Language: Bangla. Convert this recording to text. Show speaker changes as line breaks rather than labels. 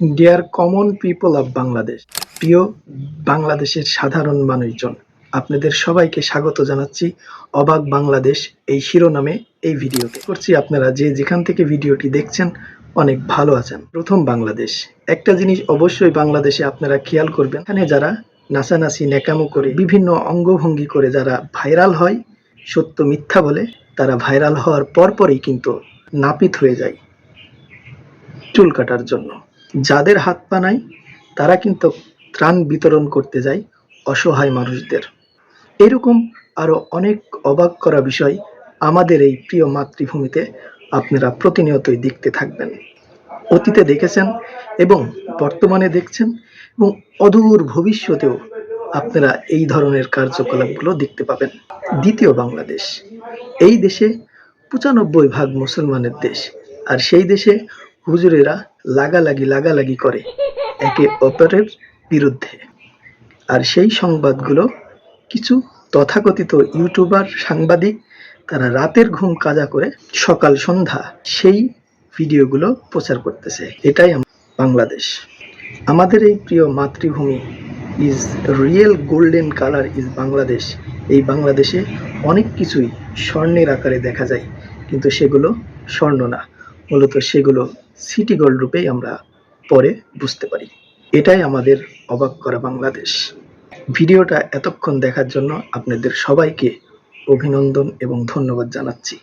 Deer common people of Bangladesh, প্রিয় বাংলাদেশের সাধারণ মানুষজন, আপনাদের সবাইকে স্বাগত জানাচ্ছি অবাক বাংলাদেশ এই শিরোনামে এই ভিডিওতে। করছি আপনারা যে যেখান থেকে ভিডিওটি দেখছেন অনেক ভালো আছেন। প্রথম বাংলাদেশ, একটা জিনিস অবশ্যই বাংলাদেশে আপনারা খেয়াল করবেন, এখানে যারা নাচানাচি ন্যাকামো করে বিভিন্ন অঙ্গভঙ্গি করে যারা ভাইরাল হয়, সত্য মিথ্যা বলে, তারা ভাইরাল হওয়ার পরপরই কিন্তু নাপিত হয়ে যায় চুল কাটার জন্য। যাদের হাত পা নাই তারা কিন্তু ত্রাণ বিতরণ করতে যায় অসহায় মানুষদের। এরকম আরো অনেক অবাক করা বিষয় আমাদের এই প্রিয় মাতৃভূমিতে আপনারা প্রতিনিয়তই দেখতে থাকবেন। অতীতে দেখেছেন এবং বর্তমানে দেখছেন এবং অদূর ভবিষ্যতেও আপনারা এই ধরনের কার্যকলাপগুলো দেখতে পাবেন। দ্বিতীয় বাংলাদেশ, এই দেশে ৯৫% মুসলমানের দেশ, আর সেই দেশে হুজুরেরা লাগালাগি করে একে অপরের বিরুদ্ধে। আর সেই সংবাদগুলো কিছু তথাকথিত ইউটিউবার সাংবাদিক তারা রাতের ঘুম কাজা করে সকাল সন্ধ্যা সেই ভিডিওগুলো প্রচার করতেছে। এটাই বাংলাদেশ। আমাদের এই প্রিয় মাতৃভূমি is real golden colour is Bangladesh. এই বাংলাদেশে অনেক কিছুই স্বর্ণের আকারে দেখা যায়, কিন্তু সেগুলো স্বর্ণ না, মূলত সেগুলো সিটি গোল্ড রূপেই আমরা পরে বুঝতে পারি। এটাই আমাদের অবাক করা বাংলাদেশ। ভিডিওটা এতক্ষণ দেখার জন্য আপনাদের সবাইকে অভিনন্দন এবং ধন্যবাদ জানাচ্ছি।